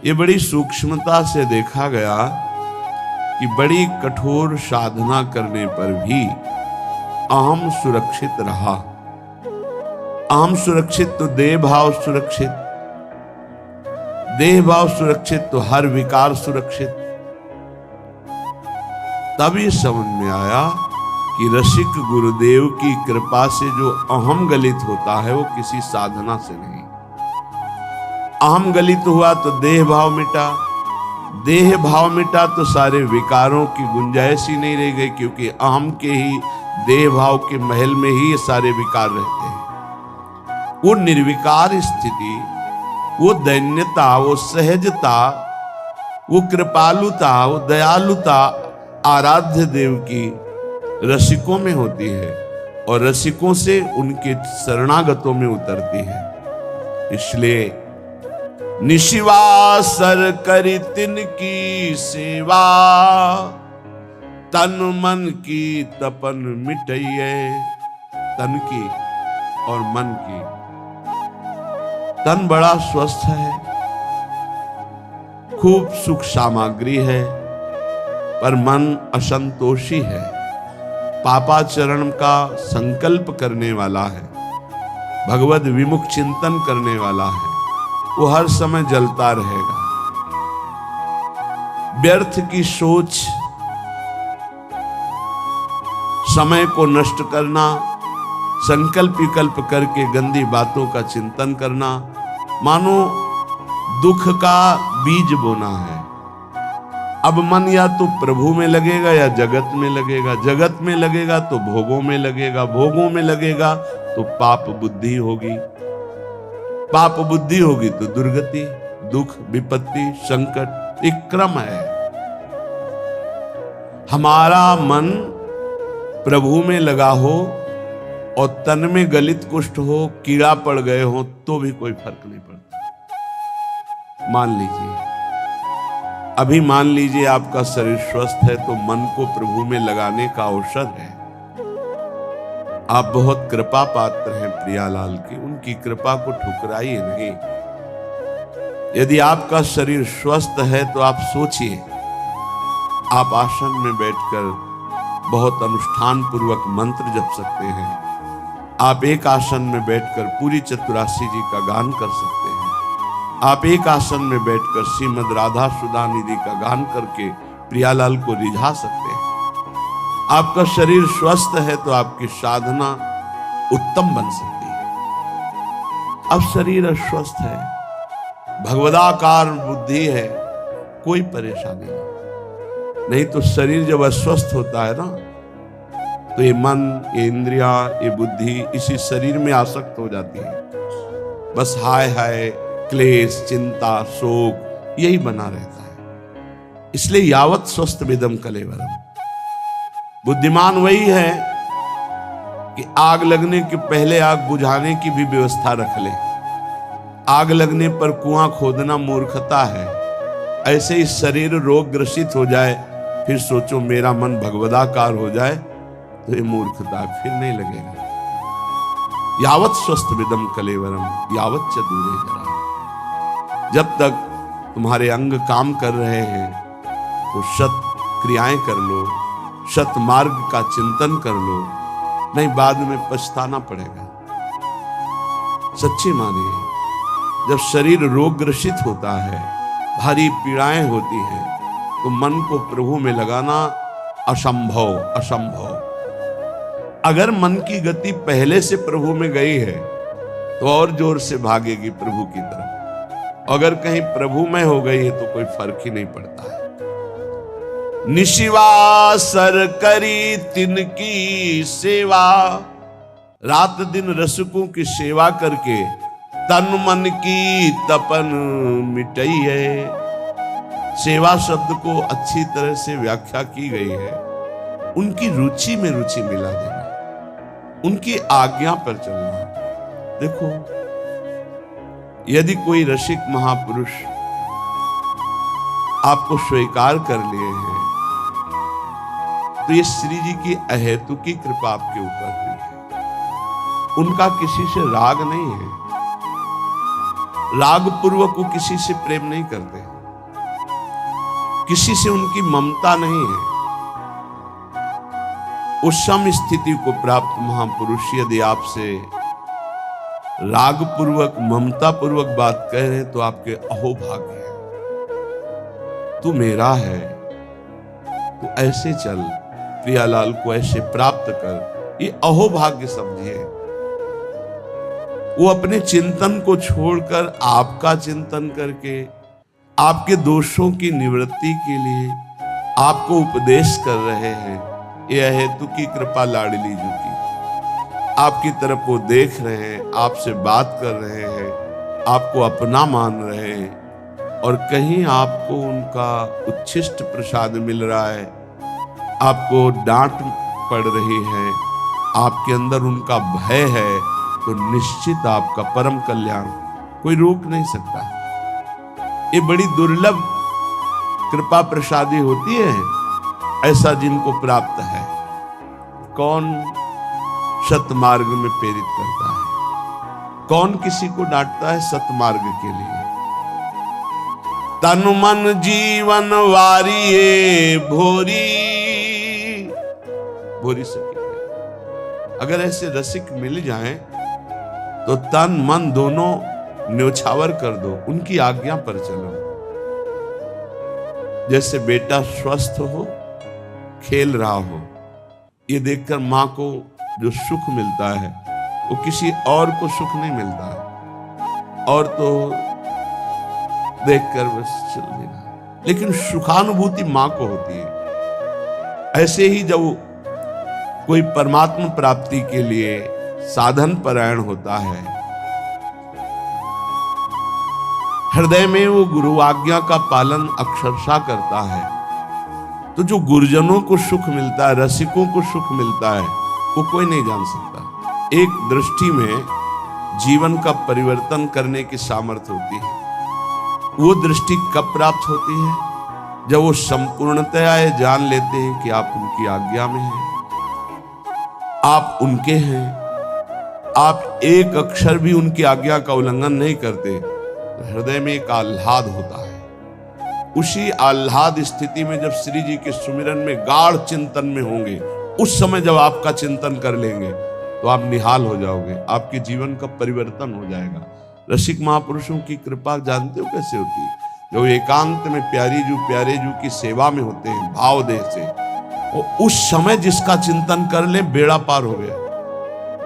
ये बड़ी सूक्ष्मता से देखा गया कि बड़ी कठोर साधना करने पर भी अहम सुरक्षित रहा। अहम सुरक्षित तो देह भाव सुरक्षित, देह भाव सुरक्षित तो हर विकार सुरक्षित। तब ये समझ में आया कि रसिक गुरुदेव की कृपा से जो अहम गलित होता है वो किसी साधना से नहीं। अहम गलित हुआ तो देह भाव मिटा, देह भाव मिटा तो सारे विकारों की गुंजाइश ही नहीं रह गई, क्योंकि अहम के ही देह भाव के महल में ही ये सारे विकार रहते हैं। वो निर्विकार स्थिति, वो दैन्यता, वो सहजता, वो कृपालुता, वो दयालुता आराध्य देव की रसिकों में होती है और रसिकों से उनके शरणागतों में उतरती है। इसलिए निशिवासर करी तिनकी सेवा, तन मन की तपन मिटइये। तन की और मन की। तन बड़ा स्वस्थ है, खूब सुख सामग्री है, पर मन असंतोषी है, पापाचरण का संकल्प करने वाला है, भगवद विमुख चिंतन करने वाला है, वो हर समय जलता रहेगा। व्यर्थ की सोच, समय को नष्ट करना, संकल्प विकल्प करके गंदी बातों का चिंतन करना, मानो दुख का बीज बोना है। अब मन या तो प्रभु में लगेगा या जगत में लगेगा, जगत में लगेगा तो भोगों में लगेगा, भोगों में लगेगा तो पाप बुद्धि होगी, पाप बुद्धि होगी तो दुर्गति, दुख, विपत्ति, संकट, एक क्रम है। हमारा मन प्रभु में लगा हो और तन में गलित कुष्ठ हो, कीड़ा पड़ गए हो, तो भी कोई फर्क नहीं पड़ता। मान लीजिए, अभी मान लीजिए आपका शरीर स्वस्थ है तो मन को प्रभु में लगाने का अवसर है। आप बहुत कृपा पात्र हैं प्रियालाल की, उनकी कृपा को ठुकराइए नहीं। यदि आपका शरीर स्वस्थ है तो आप सोचिए, आप आसन में बैठकर बहुत अनुष्ठान पूर्वक मंत्र जप सकते हैं। आप एक आसन में बैठकर पूरी चतुरासी जी का गान कर सकते हैं। आप एक आसन में बैठकर श्रीमद राधा सुधा निधि का गान करके प्रियालाल को रिझा सकते हैं। आपका शरीर स्वस्थ है तो आपकी साधना उत्तम बन सकती है। अब शरीर अस्वस्थ है, भगवदाकार बुद्धि है, कोई परेशानी नहीं। तो शरीर जब अस्वस्थ होता है ना, तो ये मन, ये इंद्रियां, ये बुद्धि इसी शरीर में आसक्त हो जाती है। बस हाय हाय, क्लेश, चिंता, शोक यही बना रहता है। इसलिए यावत स्वस्थ विदम कलेवरम। बुद्धिमान वही है कि आग लगने के पहले आग बुझाने की भी व्यवस्था रख ले। आग लगने पर कुआं खोदना मूर्खता है। ऐसे ही शरीर रोग ग्रसित हो जाए, फिर सोचो मेरा मन भगवदाकार हो जाए, तो ये मूर्खता, फिर नहीं लगेगा। यावत स्वस्थ विदम कलेवरम यावत च दूरे जरा। जब तक तुम्हारे अंग काम कर रहे हैं तो सत क्रियाएं कर लो, सत मार्ग का चिंतन कर लो, नहीं बाद में पछताना पड़ेगा। सच्ची मानिए, जब शरीर रोग ग्रसित होता है, भारी पीड़ाएं होती हैं, तो मन को प्रभु में लगाना असंभव, असंभव। अगर मन की गति पहले से प्रभु में गई है तो और जोर से भागेगी प्रभु की तरफ। अगर कहीं प्रभु में हो गई है तो कोई फर्क ही नहीं पड़ता है। निशिवासर करी तिनकी सेवा, रात दिन रसिकों की सेवा करके तन मन की तपन मिटाइये। सेवा शब्द को अच्छी तरह से व्याख्या की गई है, उनकी रुचि में रुचि मिला देना, उनकी आज्ञा पर चलना। देखो, यदि कोई रसिक महापुरुष आपको स्वीकार कर लिए हैं तो ये श्री जी की अहेतुकी कृपा आपके ऊपर हुई है। उनका किसी से राग नहीं है, राग पूर्वक वो किसी से प्रेम नहीं करते। किसी से उनकी ममता नहीं है। उस सम स्थिति को प्राप्त महापुरुष यदि आपसे राग पूर्वक ममता पूर्वक बात कह रहे हैं तो आपके अहोभाग्य है। तू मेरा है, तू ऐसे चल, प्रियालाल को ऐसे प्राप्त कर, ये अहोभाग्य समझिए। वो अपने चिंतन को छोड़कर आपका चिंतन करके आपके दोषों की निवृत्ति के लिए आपको उपदेश कर रहे हैं। यह हेतु की कृपा लाडली जी की, आपकी तरफ वो देख रहे हैं, आपसे बात कर रहे हैं, आपको अपना मान रहे हैं, और कहीं आपको उनका उच्छिष्ट प्रसाद मिल रहा है, आपको डांट पड़ रही है, आपके अंदर उनका भय है, तो निश्चित आपका परम कल्याण कोई रोक नहीं सकता। ये बड़ी दुर्लभ कृपा प्रसादी होती है, ऐसा जिनको प्राप्त है। कौन सतमार्ग में प्रेरित करता है, कौन किसी को डांटता है सतमार्ग के लिए। तन मन जीवन वारिये भोरी, भोरी सखी। अगर ऐसे रसिक मिल जाएं तो तन मन दोनों न्योछावर कर दो, उनकी आज्ञा पर चलो। जैसे बेटा स्वस्थ हो, खेल रहा हो, ये देखकर मां को जो सुख मिलता है वो किसी और को सुख नहीं मिलता है, और तो देखकर बस चल देना, लेकिन सुखानुभूति मां को होती है। ऐसे ही जब कोई परमात्मा प्राप्ति के लिए साधन परायण होता है, हृदय में वो गुरु आज्ञा का पालन अक्षरशः करता है, तो जो गुरुजनों को सुख मिलता है, रसिकों को सुख मिलता है, वो कोई नहीं जान सकता। एक दृष्टि में जीवन का परिवर्तन करने की सामर्थ्य होती है। वो दृष्टि कब प्राप्त होती है? जब वो संपूर्णतया ये जान लेते हैं कि आप उनकी आज्ञा में हैं, आप उनके हैं, आप एक अक्षर भी उनकी आज्ञा का उल्लंघन नहीं करते, तो हृदय में एक आह्लाद होता है। उसी आह्लाद स्थिति में जब श्री जी के सुमिरन में गाढ़ चिंतन में होंगे, उस समय जब आपका चिंतन कर लेंगे तो आप निहाल हो जाओगे, आपके जीवन का परिवर्तन हो जाएगा। रसिक महापुरुषों की कृपा जानते हो कैसे होती है? जो एकांत में प्यारे जू की सेवा में होते हैं भाव देह से, वो उस समय जिसका चिंतन कर ले बेड़ा पार हो गया।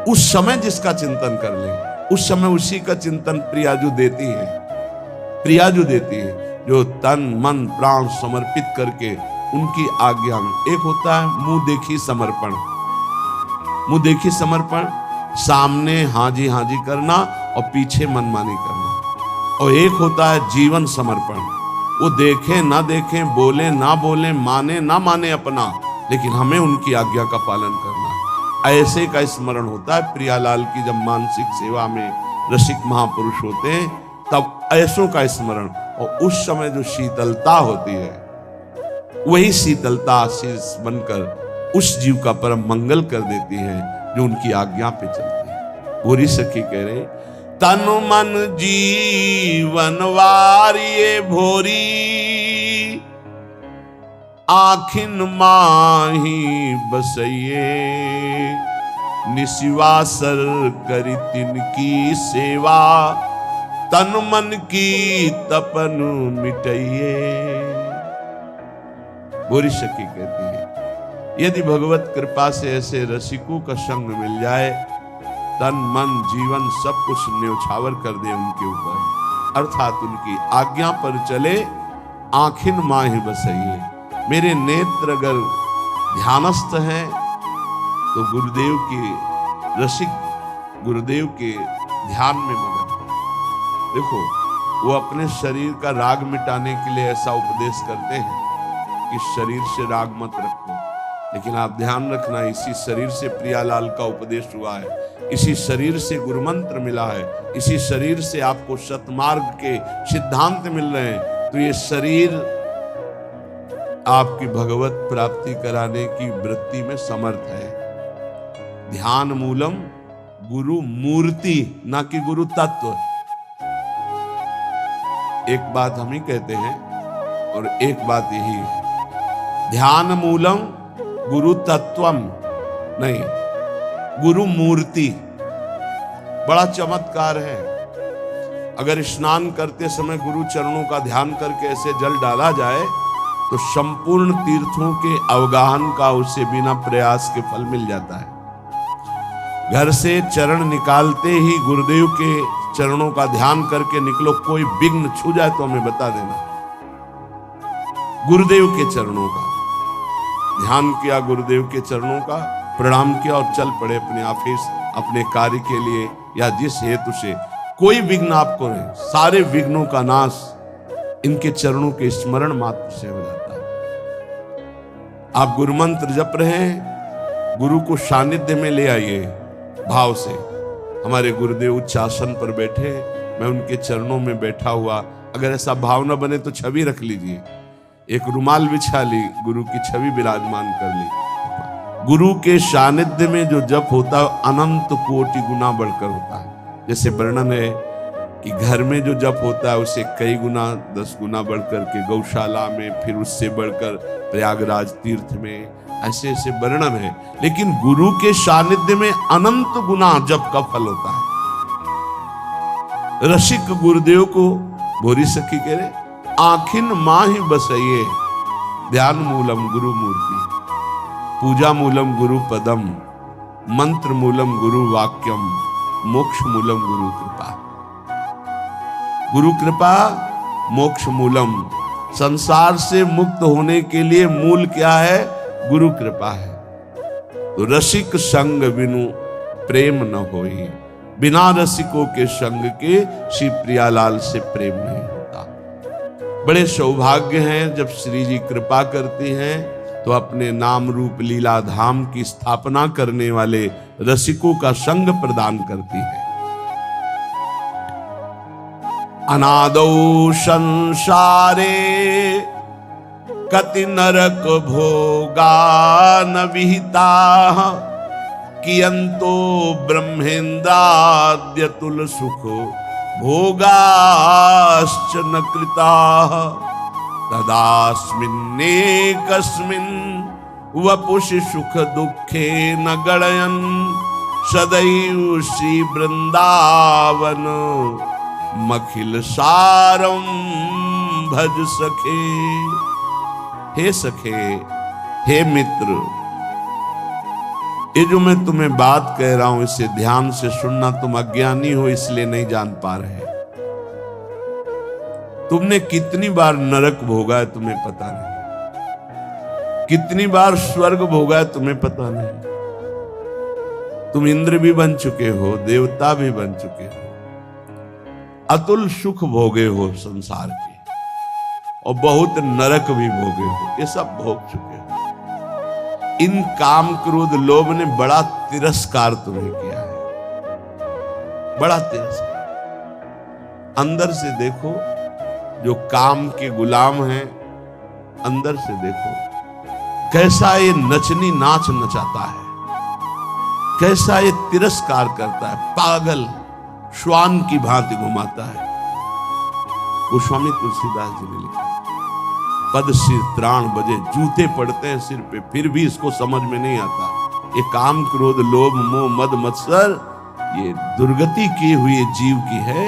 उस समय जिसका चिंतन कर ले, उस समय उसी का चिंतन प्रियाजू देती है, प्रियाजू देती है, जो तन मन प्राण समर्पित करके उनकी आज्ञा में। एक होता है मुंह देखी समर्पण, मुंह देखी समर्पण, सामने हाँ जी करना और पीछे मनमानी करना। और एक होता है जीवन समर्पण, वो देखे ना देखे, बोले ना बोले, माने ना माने अपना, लेकिन हमें उनकी आज्ञा का पालन करना। ऐसे का स्मरण होता है प्रियालाल की। जब मानसिक सेवा में रसिक महापुरुष होते हैं तब ऐसों का स्मरण, और उस समय जो शीतलता होती है, वही शीतलता आशीष बनकर उस जीव का परम मंगल कर देती है जो उनकी आज्ञा पे चलती है। भोरी सखी कह रहे, तन मन जीवन वारिये भोरी, आखिन माही बसइये, निशिवासर करी तिनकी सेवा, तन मन की तपन मिटाइये। भोरी सखी कहती है, यदि भगवत कृपा से ऐसे रसिकों का संग मिल जाए, तन मन जीवन सब कुछ न्योछावर कर दे उनके ऊपर, अर्थात उनकी आज्ञा पर चले, आखिन माही बसइये। मेरे नेत्र अगर ध्यानस्थ हैं तो गुरुदेव के रसिक गुरुदेव के ध्यान में मगन। देखो, वो अपने शरीर का राग मिटाने के लिए ऐसा उपदेश करते हैं कि शरीर से राग मत रखो, लेकिन आप ध्यान रखना, इसी शरीर से प्रियालाल का उपदेश हुआ है, इसी शरीर से गुरुमंत्र मिला है, इसी शरीर से आपको सतमार्ग के सिद्धांत मिल रहे हैं। तो ये शरीर आपकी भगवत प्राप्ति कराने की वृत्ति में समर्थ है। ध्यान मूलम गुरु मूर्ति, ना कि गुरु तत्व। एक बात हम ही कहते हैं, और एक बात यही, ध्यान मूलम गुरु तत्वम नहीं, गुरु मूर्ति। बड़ा चमत्कार है। अगर स्नान करते समय गुरु चरणों का ध्यान करके ऐसे जल डाला जाए तो संपूर्ण तीर्थों के अवगाहन का उसे बिना प्रयास के फल मिल जाता है। घर से चरण निकालते ही गुरुदेव के चरणों का ध्यान करके निकलो, कोई विघ्न छू जाए तो हमें बता देना। गुरुदेव के चरणों का ध्यान किया, गुरुदेव के चरणों का प्रणाम किया और चल पड़े अपने ऑफिस, अपने कार्य के लिए या जिस हेतु से। कोई विघ्न आपको नहीं, सारे विघ्नों का नाश इनके चरणों के स्मरण मात्र से हो जाता है। आप गुरु मंत्र जप रहे हैं, गुरु को सानिध्य में ले आइए भाव से। हमारे गुरुदेव उच्च आसन पर बैठे, मैं उनके चरणों में बैठा हुआ, अगर ऐसा भाव न बने तो छवि रख लीजिए, एक रुमाल बिछा ली, गुरु की छवि विराजमान कर ली। गुरु के सानिध्य में जो जप होता है अनंत कोटि गुना बढ़कर होता है। जैसे वर्णन है कि घर में जो जप होता है उसे कई गुना 10 गुना बढ़कर के गौशाला में, फिर उससे बढ़कर प्रयागराज तीर्थ में, ऐसे ऐसे वर्णन है। लेकिन गुरु के सानिध्य में अनंत गुना जप का फल होता है। रसिक गुरुदेव को भोरी सखी कह रहे, आखिन माही बसइये, ध्यान मूलम गुरु मूर्ति, पूजा मूलम गुरु पदम, मंत्र मूलम गुरु वाक्यम, मोक्ष मूलम गुरु कृपा। गुरु कृपा मोक्ष मूलम। संसार से मुक्त होने के लिए मूल क्या है? गुरु कृपा है। तो रसिक संग बिनु प्रेम न होई, बिना रसिकों के संग के श्री प्रियालाल से प्रेम नहीं होता। बड़े सौभाग्य हैं जब श्री जी कृपा करती हैं तो अपने नाम रूप लीला धाम की स्थापना करने वाले रसिकों का संग प्रदान करती है। अनादौ संसारे कति नरक भोगा न विहिता, कियंतो ब्रह्मेन्द्राद्य तुल सुख भोगाश्च न कृता, तदास्मिन्ने कस्मिन् वपुषि सुख दुखे न गणयन्, सदैव श्री वृंदावन मखिल सारम भज सखे। हे सखे, हे मित्र, ये जो मैं तुम्हें बात कह रहा हूं इसे ध्यान से सुनना। तुम अज्ञानी हो इसलिए नहीं जान पा रहे। तुमने कितनी बार नरक भोगा है तुम्हें पता नहीं, कितनी बार स्वर्ग भोगा है तुम्हें पता नहीं। तुम इंद्र भी बन चुके हो, देवता भी बन चुके हो, अतुल सुख भोगे हो संसार के, और बहुत नरक भी भोगे हो, ये सब भोग चुके हो। इन काम क्रोध लोभ ने बड़ा तिरस्कार तुम्हें किया है, बड़ा तिरस्कार। अंदर से देखो, जो काम के गुलाम हैं, अंदर से देखो कैसा ये नचनी नाच नचाता है, कैसा ये तिरस्कार करता है, पागल श्वान की भांति घुमाता है। गोस्वामी तुलसीदास जी ने लिखा, पद सिर त्राण बजे, जूते पड़ते हैं सिर पे, फिर भी इसको समझ में नहीं आता। ये काम क्रोध लोभ मोह मद मत्सर ये दुर्गति की हुई जीव की है,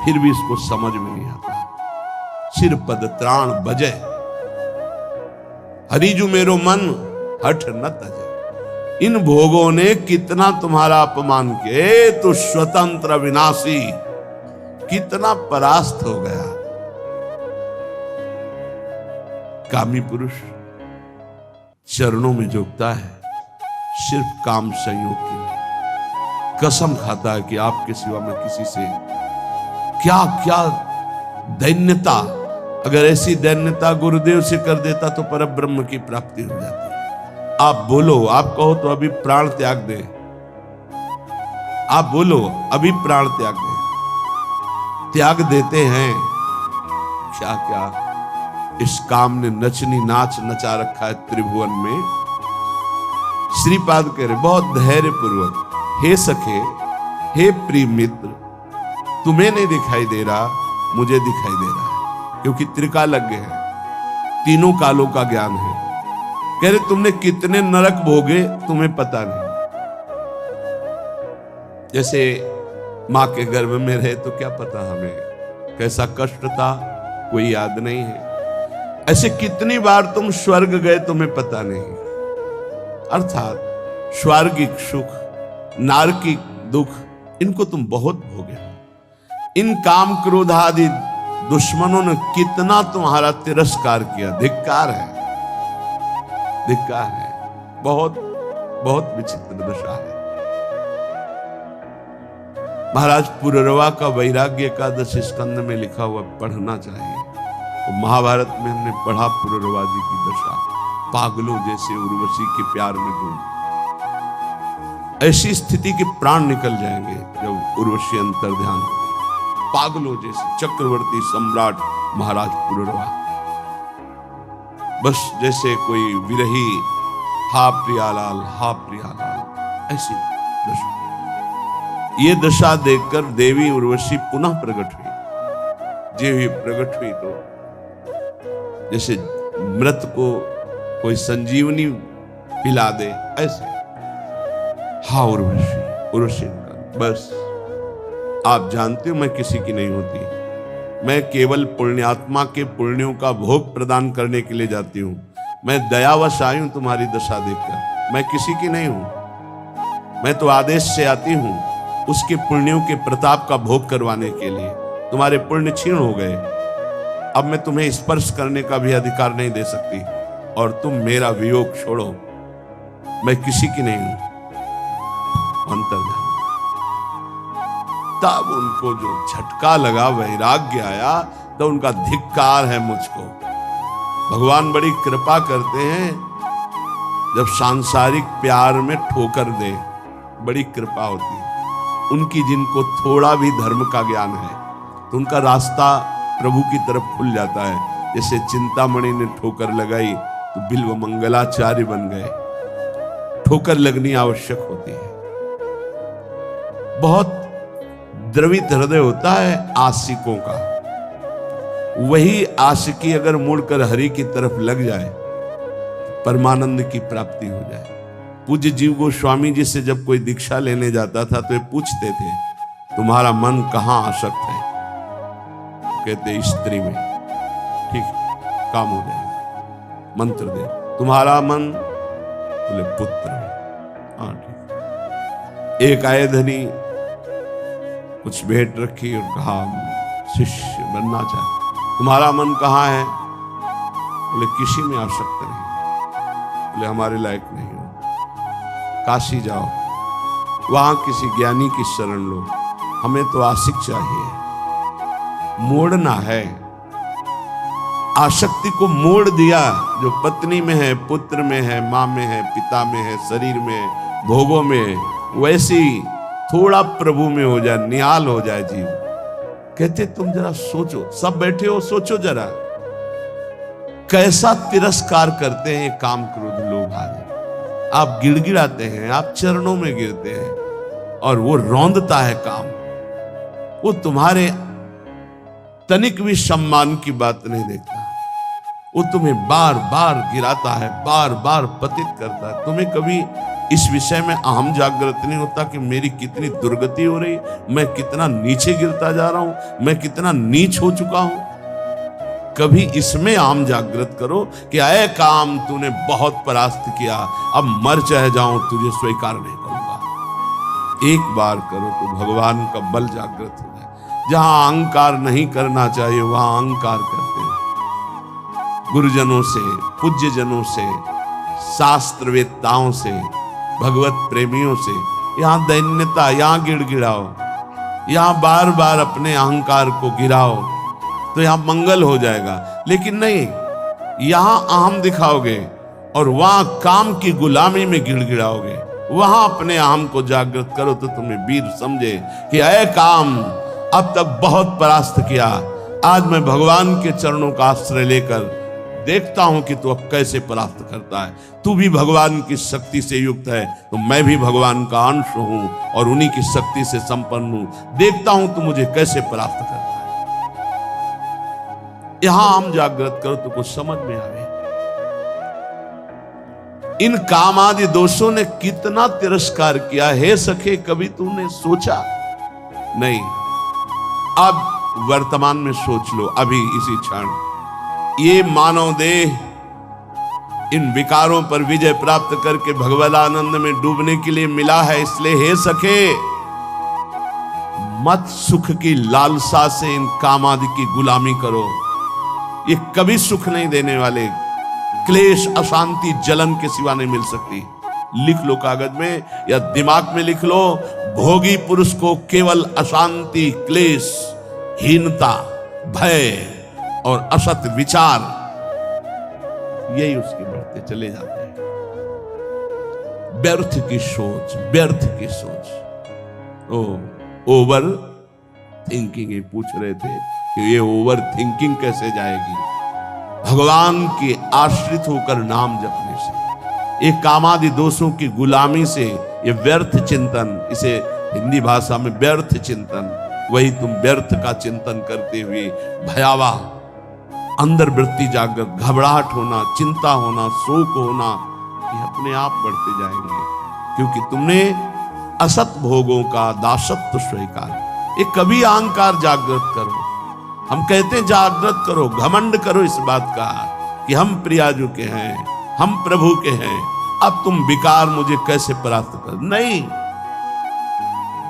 फिर भी इसको समझ में नहीं आता। सिर पद त्राण बजे, हरिजु मेरो मन हठ न तजे। इन भोगों ने कितना तुम्हारा अपमान किया, तो स्वतंत्र विनाशी कितना परास्त हो गया। कामी पुरुष चरणों में झुकता है सिर्फ काम संयोग के लिए, कसम खाता है कि आपके सिवा मैं किसी से क्या क्या दैन्यता, अगर ऐसी दैन्यता गुरुदेव से कर देता तो परब्रह्म की प्राप्ति हो जाती। आप बोलो, आप कहो तो अभी प्राण त्याग दे, आप बोलो अभी प्राण त्याग दे, त्याग देते हैं। क्या क्या इस काम ने नचनी नाच नचा रखा है त्रिभुवन में। श्रीपाद कह रहे बहुत धैर्य पूर्वक, हे सखे, हे प्रिय मित्र, तुम्हें नहीं दिखाई दे रहा, मुझे दिखाई दे रहा है, क्योंकि त्रिकालज्ञ है। तीनों कालों का ज्ञान है। कह रहे तुमने कितने नरक भोगे तुम्हें पता नहीं। जैसे मां के गर्भ में रहे तो क्या पता हमें कैसा कष्ट था, कोई याद नहीं है। ऐसे कितनी बार तुम स्वर्ग गए तुम्हें पता नहीं। अर्थात स्वर्गिक सुख, नारकिक दुख, इनको तुम बहुत भोगे हो। इन काम क्रोध आदि दुश्मनों ने कितना तुम्हारा तिरस्कार किया। धिक्कार है, धिक्कार है। बहुत बहुत विचित्र दशा है। महाराज पुररवा का वैराग्य एकादश स्कंद में लिखा हुआ पढ़ना चाहिए। तो महाभारत में हमने पढ़ा पुररवा जी की दशा, पागलों जैसे उर्वशी के प्यार में डूब। ऐसी स्थिति के प्राण निकल जाएंगे जब उर्वशी अंतर ध्यान हो। पागलों जैसे चक्रवर्ती सम्राट महाराज पुररवा, बस जैसे कोई विरही, हा प्रियालाल, हा प्रियालाल, ऐसी दशा। ये दशा देखकर देवी उर्वशी पुनः प्रकट हुई। जे भी प्रकट हुई तो जैसे मृत को कोई संजीवनी पिला दे ऐसे। हा उर्वशी, उर्वशी बस आप जानते हो मैं किसी की नहीं होती। मैं केवल पुण्यात्मा के पुण्यों का भोग प्रदान करने के लिए जाती हूं। मैं दयावश आई हूं तुम्हारी दशा देखकर, मैं किसी की नहीं हूं। मैं तो आदेश से आती हूं उसके पुण्यों के प्रताप का भोग करवाने के लिए। तुम्हारे पुण्य क्षीण हो गए, अब मैं तुम्हें स्पर्श करने का भी अधिकार नहीं दे सकती, और तुम मेरा वियोग छोड़ो। मैं किसी की नहीं हूं। अंतर्ध्यान। तब उनको जो झटका लगा, वैराग्य आया, तो उनका धिक्कार है मुझको। भगवान बड़ी कृपा करते हैं जब सांसारिक प्यार में ठोकर दे, बड़ी कृपा होती है उनकी। जिनको थोड़ा भी धर्म का ज्ञान है तो उनका रास्ता प्रभु की तरफ खुल जाता है। जैसे चिंतामणि ने ठोकर लगाई तो बिल्व मंगलाचार्य बन गए। ठोकर लगनी आवश्यक होती है। बहुत द्रवित हृदय होता है आशिकों का। वही आशिकी अगर मुड़कर हरि की तरफ लग जाए, परमानंद की प्राप्ति हो जाए। पूज्य जीव गोस्वामी जी से जब कोई दीक्षा लेने जाता था तो ये पूछते थे, तुम्हारा मन कहां आसक्त है? कहते स्त्री में। ठीक, काम हो जाएगा। मंत्र दे, तुम्हारा मन? बोले पुत्र में। हाँ ठीक। एक आए धनी, कुछ भेंट रखी और कहा शिष्य बनना चाहे। तुम्हारा मन कहाँ है? बोले किसी में आसक्त नहीं। बोले हमारे लायक नहीं हो, काशी जाओ, वहां किसी ज्ञानी की शरण लो। हमें तो आशिक चाहिए, मोड़ना है। आसक्ति को मोड़ दिया। जो पत्नी में है, पुत्र में है, मां में है, पिता में है, शरीर में, भोगों में, वैसी थोड़ा प्रभु में हो जाए, निहाल हो जाए जीव। कहते तुम जरा सोचो, सब बैठे हो, सोचो जरा कैसा तिरस्कार करते हैं काम क्रोध लोभ आदि। आप गिड़गिड़ाते हैं, आप चरणों में गिरते हैं, और वो रौंदता है काम। वो तुम्हारे तनिक भी सम्मान की बात नहीं देखता। वो तुम्हें बार बार गिराता है, बार बार पतित करता है। तुम्हें कभी इस विषय में अहम जागृत नहीं होता कि मेरी कितनी दुर्गति हो रही, मैं कितना नीचे गिरता जा रहा हूं, मैं कितना नीच हो चुका हूं। कभी इसमें अहम जागृत करो कि अय काम तूने बहुत परास्त किया, अब मर चाहे जाऊं तुझे स्वीकार नहीं करूंगा। एक बार करो तो भगवान का बल जागृत हो जाए। जहां अहंकार नहीं करना चाहिए वहां अहंकार करते हैं। गुरुजनों से, पूज्य जनों से, शास्त्रवेत्ताओं से, भगवत प्रेमियों से यहां दैन्यता, यहां गिड़गिड़ाओ, यहां बार बार अपने अहंकार को गिराओ तो यहां मंगल हो जाएगा। लेकिन नहीं, यहां अहम दिखाओगे और वहां काम की गुलामी में गिड़गिड़ाओगे। वहां अपने अहम को जागृत करो तो तुम्हें वीर समझे कि अय काम, अब तक बहुत परास्त किया, आज मैं भगवान के चरणों का आश्रय लेकर देखता हूं कि तू अब कैसे परास्त करता है। तू भी भगवान की शक्ति से युक्त है तो मैं भी भगवान का अंश हूं और उन्हीं की शक्ति से संपन्न हूं। देखता हूं तू मुझे कैसे परास्त करता है। यहां हम जागृत करो तो कुछ समझ में आवे। इन काम आदि दोषों ने कितना तिरस्कार किया है सखे, कभी तूने सोचा नहीं। अब वर्तमान में सोच लो, अभी इसी क्षण ये मानव देह इन विकारों पर विजय प्राप्त करके भगवत आनंद में डूबने के लिए मिला है। इसलिए हे सखे, मत सुख की लालसा से इन काम आदि की गुलामी करो। ये कभी सुख नहीं देने वाले, क्लेश अशांति जलन के सिवा नहीं मिल सकती। लिख लो कागज में या दिमाग में लिख लो, भोगी पुरुष को केवल अशांति, क्लेश, हीनता, भय और असत विचार, यही उसके बढ़ते चले जाते हैं। व्यर्थ की सोच, व्यर्थ की सोच। ओवर थिंकिंग, ये पूछ रहे थे कि ये ओवर थिंकिंग कैसे जाएगी। भगवान के आश्रित होकर नाम जपने से, ये कामादि दोषों की गुलामी से, ये व्यर्थ चिंतन, इसे हिंदी भाषा में व्यर्थ चिंतन, वही तुम व्यर्थ का चिंतन करते हुए भयावह अंदर वृत्ति जागृत, घबराहट होना, चिंता होना, शोक होना, ये अपने आप बढ़ते जाएंगे। क्योंकि तुमने असत भोगों का दासत्व स्वीकार। ये कभी अहंकार जागृत करो, हम कहते हैं जागृत करो, घमंड करो इस बात का कि हम प्रियाजू के हैं, हम प्रभु के हैं, अब तुम विकार मुझे कैसे परास्त कर। नहीं,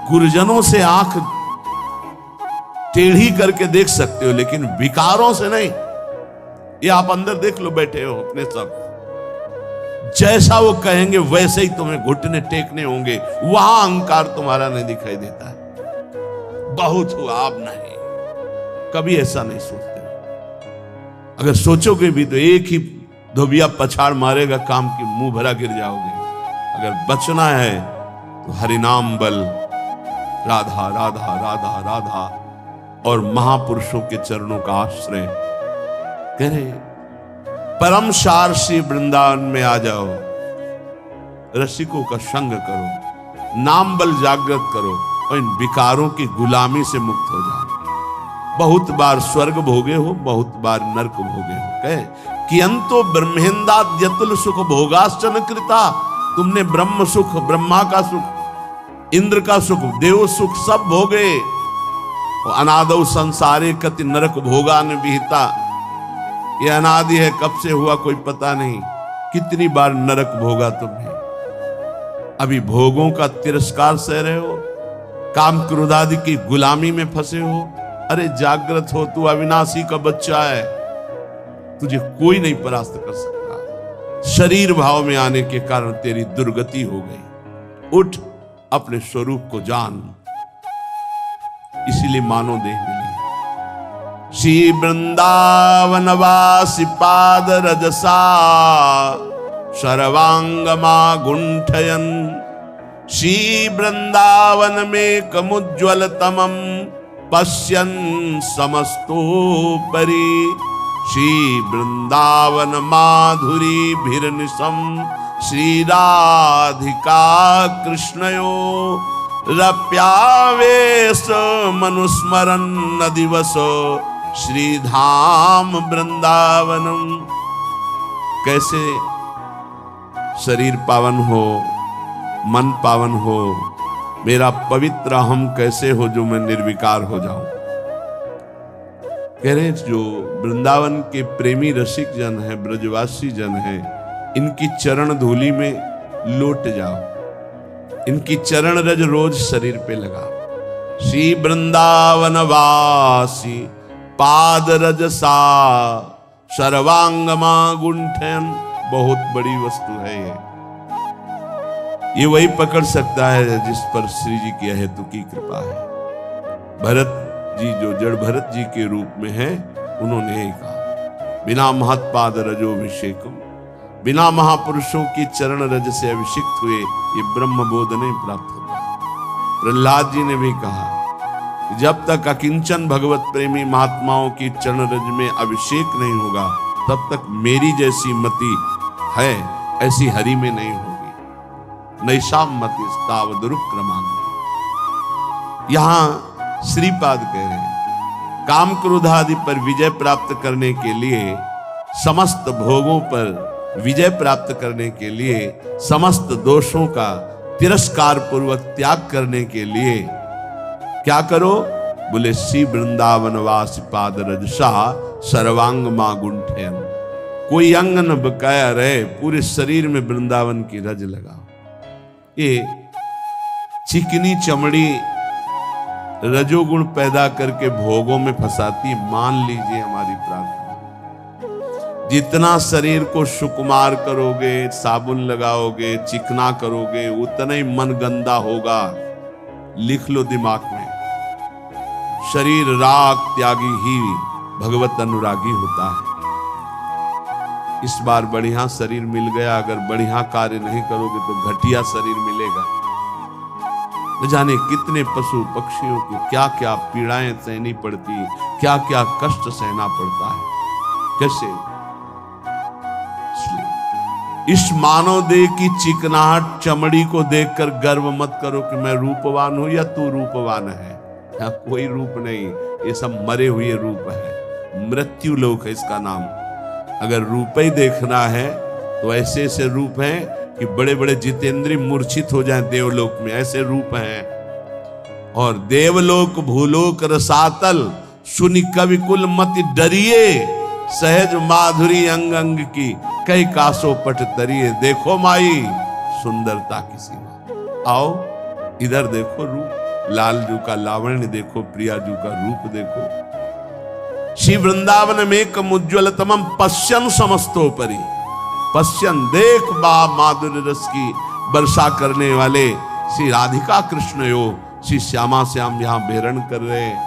गुरुजनों से आंख टेढ़ी करके देख सकते हो, लेकिन विकारों से नहीं। ये आप अंदर देख लो, बैठे हो अपने सब, जैसा वो कहेंगे वैसे ही तुम्हें घुटने टेकने होंगे। वहां अहंकार तुम्हारा नहीं दिखाई देता है। बहुत हुआ, अब नहीं, कभी ऐसा नहीं सोचते। अगर सोचोगे भी तो एक ही धोबिया पछाड़ मारेगा, काम की मुंह भरा गिर जाओगे। अगर बचना है तो हरिनाम बल, राधा राधा राधा राधा और महापुरुषों के चरणों का आश्रय। कह रहे परम सार श्री वृंदावन में आ जाओ, रसिकों का संग करो, नाम बल जागृत करो और इन विकारों की गुलामी से मुक्त हो जाओ। बहुत बार स्वर्ग भोगे हो, बहुत बार नरक भोगे हो। कहे कि अंतो ब्रह्मेंदाद्यतुल सुख भोगाश्चन कृता। तुमने ब्रह्म सुख, ब्रह्मा का सुख, इंद्र का सुख, देव सुख सब भोगे। अनादौ संसारे कति नरक भोगान विहिता। ये अनादि है, कब से हुआ कोई पता नहीं, कितनी बार नरक भोगा तुमने। अभी भोगों का तिरस्कार सह रहे हो, काम क्रोधादि की गुलामी में फंसे हो। अरे जागृत हो, तू अविनाशी का बच्चा है, तुझे कोई नहीं परास्त कर सकता। शरीर भाव में आने के कारण तेरी दुर्गति हो गई। उठ, अपने स्वरूप को जान। इसीलिए मानव देह मिली। श्री वृंदावन वासी पाद रजसा सर्वांगमा गुंठयन। श्री वृंदावन में कमुज्ज्वल तमम पश्यन् समस्तोपरि। श्री वृंदावन माधुरी भिर्निशम श्री राधिका कृष्णयो रप्यावेश मनुस्मरन् दिवस श्रीधाम वृंदावनम। कैसे शरीर पावन हो, मन पावन हो, मेरा पवित्र हम कैसे हो जो मैं निर्विकार हो जाऊं। कह रहे जो वृंदावन के प्रेमी रसिक जन हैं, ब्रजवासी जन हैं, इनकी चरण धूलि में लौट जाओ। इनकी चरण रज रोज शरीर पे लगा। श्री वृंदावन वासी पाद रजसा सर्वांगमा गुंठन। बहुत बड़ी वस्तु है ये वही पकड़ सकता है जिस पर श्री जी की हेतु की कृपा है। भरत जी जो जड़ भरत जी के रूप में है, उन्होंने यही कहा, बिना महत्पाद रजोभिषेकम, बिना महापुरुषों की चरण रज से अभिषिक्त हुए ये ब्रह्म बोध नहीं प्राप्त होता। प्रहलाद जी ने भी कहा कि जब तक अकिंचन भगवत प्रेमी महात्माओं की चरण रज में अभिषेक नहीं होगा, तब तक मेरी जैसी मति है ऐसी हरि में नहीं होगी। नैषाम मति तावदुरुक्रमान्। यहां श्रीपाद कह रहे हैं काम क्रोध आदि पर विजय प्राप्त करने के लिए, समस्त भोगों पर विजय प्राप्त करने के लिए, समस्त दोषों का तिरस्कार पूर्वक त्याग करने के लिए क्या करो? बोले श्री वृंदावन वास पाद रजसा सर्वांग मां गुंठयन। कोई अंग न बकाया रहे, पूरे शरीर में वृंदावन की रज लगाओ। ये चिकनी चमड़ी रजोगुण पैदा करके भोगों में फंसाती। मान लीजिए हमारी प्रार्थना, जितना शरीर को सुकुमार करोगे, साबुन लगाओगे, चिकना करोगे, उतना ही मन गंदा होगा। लिख लो दिमाग में, शरीर राग त्यागी ही भगवत अनुरागी होता है। इस बार बढ़िया शरीर मिल गया, अगर बढ़िया कार्य नहीं करोगे तो घटिया शरीर मिलेगा। न जाने कितने पशु पक्षियों को क्या क्या पीड़ाएं सहनी पड़ती, क्या क्या कष्ट सहना पड़ता है। कैसे? इस मानव देह की चिकनाहट चमड़ी को देखकर गर्व मत करो कि मैं रूपवान हूं या तू रूपवान है। यहाँ कोई रूप नहीं, ये सब मरे हुए रूप है। मृत्यु लोक है इसका नाम। अगर रूप ही देखना है तो ऐसे ऐसे रूप हैं कि बड़े बड़े जितेंद्री मूर्छित हो जाएं देवलोक में, ऐसे रूप हैं। और देवलोक भूलोक रसातल सुनि कवि कुल मति डरिए, सहज माधुरी अंग अंग की कई कासो पट तरिए। देखो माई सुंदरता की सीमा। आओ इधर देखो रूप, लालजू का लावण्य देखो, प्रियाजू का रूप देखो। श्री वृंदावन में कम उज्ज्वल तमम पश्यन समस्तोपरि। पश्यन देख बा माधुर्य रस की वर्षा करने वाले श्री राधिका कृष्ण यो श्री श्यामा श्याम यहां बेहरण कर रहे हैं।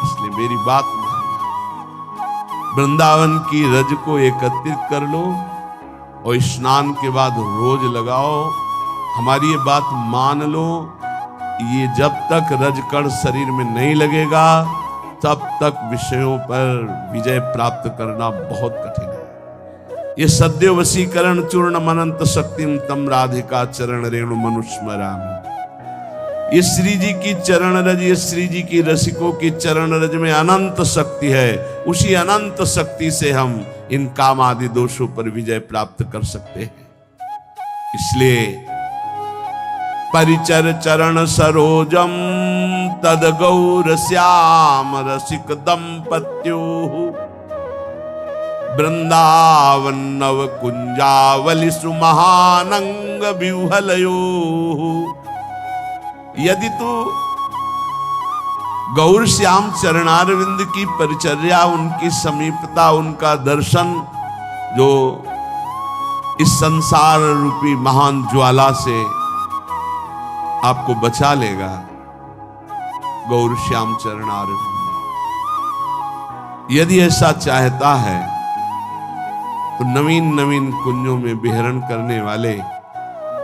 इसलिए मेरी बात मानो, वृंदावन की रज को एकत्रित कर लो और स्नान के बाद रोज लगाओ। हमारी ये बात मान लो, ये जब तक रजकण शरीर में नहीं लगेगा तब तक विषयों पर विजय प्राप्त करना बहुत कठिन है। ये सद्य वशीकरण चूर्ण मनंत शक्तिम तम राधिका चरण रेणु मनुस्मरामि। ये श्री जी की चरण रज, ये श्री जी की रसिकों की चरण रज में अनंत शक्ति है। उसी अनंत शक्ति से हम इन काम आदि दोषों पर विजय प्राप्त कर सकते हैं। इसलिए परिचर चरण सरोजम तद गौर श्याम रसिक दंपत्यो वृंदावन नव कुंजावली सुमहानंग विह्वलयो। यदि तू गौर श्याम चरणारविंद की परिचर्या, उनकी समीपता, उनका दर्शन जो इस संसार रूपी महान ज्वाला से आपको बचा लेगा, गौर श्याम चरणारविंद, यदि ऐसा चाहता है तो नवीन नवीन कुंजों में विहरण करने वाले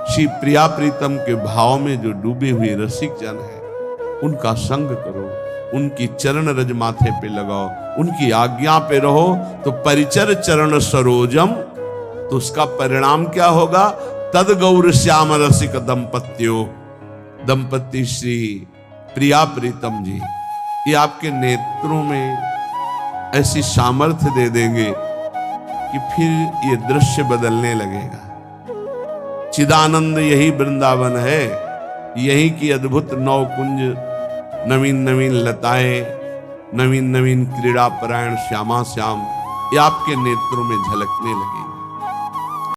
श्री प्रिया प्रीतम के भाव में जो डूबे हुए रसिक जन है, उनका संग करो, उनकी चरण रज माथे पे लगाओ, उनकी आज्ञा पे रहो। तो परिचर चरण सरोजम, तो उसका परिणाम क्या होगा? तद गौर श्याम रसिक दंपत्यो, दंपति श्री प्रिया प्रीतम जी, ये आपके नेत्रों में ऐसी सामर्थ्य दे देंगे कि फिर ये दृश्य बदलने लगेगा। चिदानंद यही वृंदावन है, यही की अद्भुत नौ कुंज, नवीन नवीन लताएं, नवीन नवीन क्रीड़ा परायण श्यामा श्याम, ये आपके नेत्रों में झलकने लगेंगे।